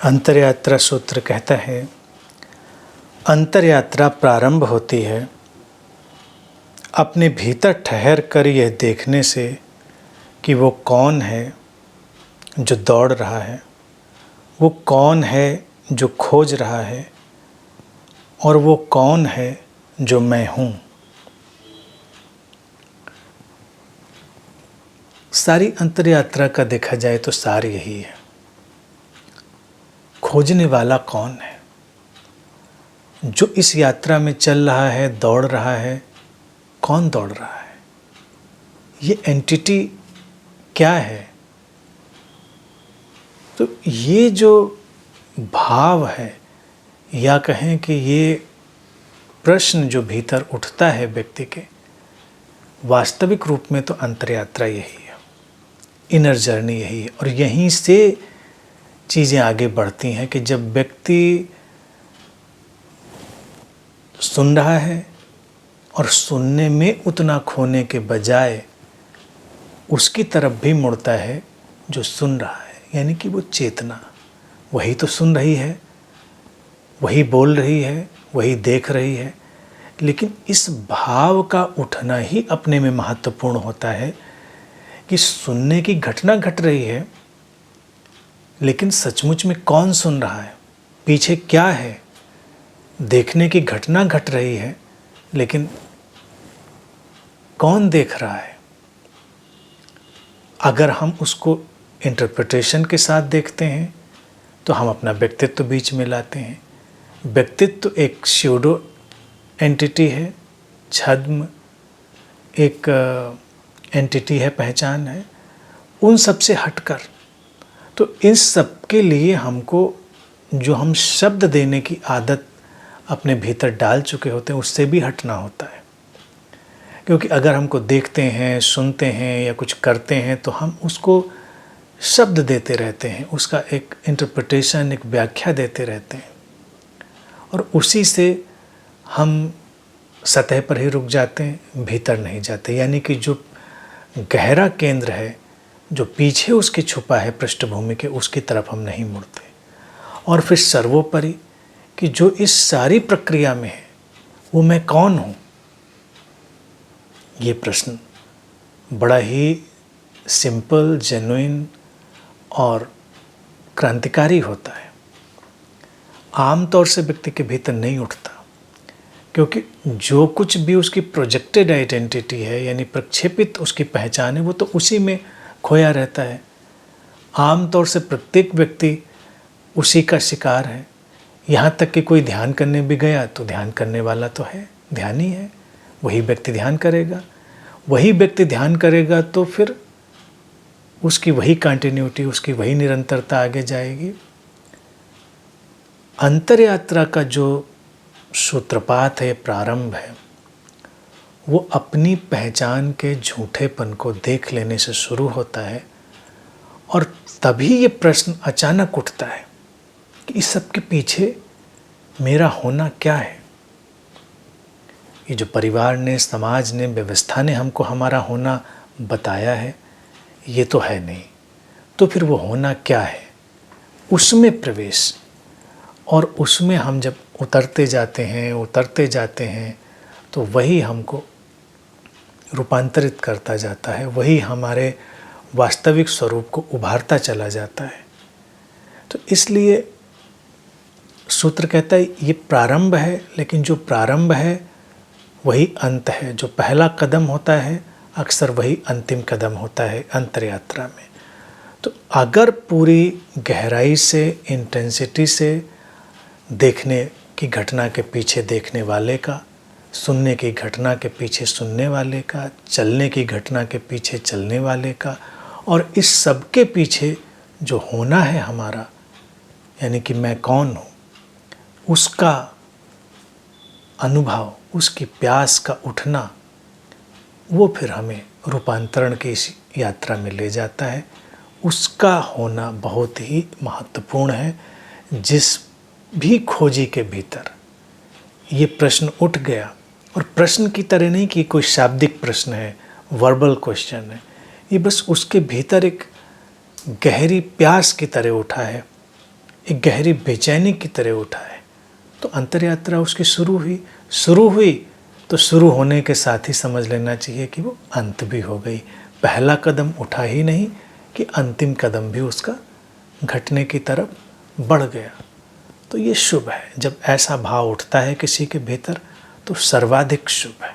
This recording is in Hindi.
अंतरयात्रा सूत्र कहता है, अंतरयात्रा प्रारंभ होती है अपने भीतर ठहर कर यह देखने से कि वो कौन है जो दौड़ रहा है, वो कौन है जो खोज रहा है, और वो कौन है जो मैं हूँ। सारी अंतरयात्रा का देखा जाए तो सार यही है, खोजने वाला कौन है, जो इस यात्रा में चल रहा है, दौड़ रहा है, कौन दौड़ रहा है, ये एंटिटी क्या है। तो ये जो भाव है, या कहें कि ये प्रश्न जो भीतर उठता है व्यक्ति के, वास्तविक रूप में तो अंतरयात्रा यही है, इनर जर्नी यही है। और यहीं से चीज़ें आगे बढ़ती हैं कि जब व्यक्ति सुन रहा है और सुनने में उतना खोने के बजाय उसकी तरफ भी मुड़ता है जो सुन रहा है, यानी कि वो चेतना वही तो सुन रही है, वही बोल रही है, वही देख रही है। लेकिन इस भाव का उठना ही अपने में महत्वपूर्ण होता है कि सुनने की घटना घट रही है, लेकिन सचमुच में कौन सुन रहा है, पीछे क्या है। देखने की घटना घट रही है, लेकिन कौन देख रहा है। अगर हम उसको इंटरप्रिटेशन के साथ देखते हैं तो हम अपना व्यक्तित्व बीच में लाते हैं। व्यक्तित्व एक स्यूडो एंटिटी है, छद्म एक एंटिटी है, पहचान है। उन सब से हटकर तो इस सब के लिए हमको जो हम शब्द देने की आदत अपने भीतर डाल चुके होते हैं उससे भी हटना होता है। क्योंकि अगर हमको देखते हैं, सुनते हैं या कुछ करते हैं तो हम उसको शब्द देते रहते हैं, उसका एक इंटरप्रिटेशन, एक व्याख्या देते रहते हैं, और उसी से हम सतह पर ही रुक जाते हैं, भीतर नहीं जाते। यानी कि जो गहरा केंद्र है, जो पीछे उसके छुपा है पृष्ठभूमि के, उसकी तरफ हम नहीं मुड़ते। और फिर सर्वोपरि कि जो इस सारी प्रक्रिया में है वो मैं कौन हूँ, ये प्रश्न बड़ा ही सिंपल, जेन्युइन और क्रांतिकारी होता है। आमतौर से व्यक्ति के भीतर नहीं उठता, क्योंकि जो कुछ भी उसकी प्रोजेक्टेड आइडेंटिटी है, यानी प्रक्षेपित उसकी पहचान है, वो तो उसी में खोया रहता है। आमतौर से प्रत्येक व्यक्ति उसी का शिकार है। यहाँ तक कि कोई ध्यान करने भी गया तो ध्यान करने वाला तो है, ध्यान ही है, वही व्यक्ति ध्यान करेगा। वही व्यक्ति ध्यान करेगा तो फिर उसकी वही कंटिन्यूटी, उसकी वही निरंतरता आगे जाएगी। अंतरयात्रा का जो सूत्रपात है, प्रारंभ है, वो अपनी पहचान के झूठेपन को देख लेने से शुरू होता है। और तभी ये प्रश्न अचानक उठता है कि इस सब के पीछे मेरा होना क्या है। ये जो परिवार ने, समाज ने, व्यवस्था ने हमको हमारा होना बताया है, ये तो है नहीं। तो फिर वो होना क्या है, उसमें प्रवेश। और उसमें हम जब उतरते जाते हैं तो वही हमको रूपांतरित करता जाता है, वही हमारे वास्तविक स्वरूप को उभारता चला जाता है। तो इसलिए सूत्र कहता है ये प्रारंभ है, लेकिन जो प्रारंभ है वही अंत है। जो पहला कदम होता है अक्सर वही अंतिम कदम होता है अंतरयात्रा में। तो अगर पूरी गहराई से, इंटेंसिटी से देखने की घटना के पीछे देखने वाले का, सुनने की घटना के पीछे सुनने वाले का, चलने की घटना के पीछे चलने वाले का, और इस सब के पीछे जो होना है हमारा, यानी कि मैं कौन हूँ, उसका अनुभव, उसकी प्यास का उठना, वो फिर हमें रूपांतरण की इस यात्रा में ले जाता है। उसका होना बहुत ही महत्वपूर्ण है। जिस भी खोजी के भीतर ये प्रश्न उठ गया, और प्रश्न की तरह नहीं कि कोई शाब्दिक प्रश्न है, वर्बल क्वेश्चन है, ये बस उसके भीतर एक गहरी प्यास की तरह उठा है एक गहरी बेचैनी की तरह उठा है। तो अंतर यात्रा उसकी शुरू हुई तो शुरू होने के साथ ही समझ लेना चाहिए कि वो अंत भी हो गई। पहला कदम उठा ही नहीं कि अंतिम कदम भी उसका घटने की तरफ बढ़ गया। तो ये शुभ है। जब ऐसा भाव उठता है किसी के भीतर तो सर्वाधिक शुभ है।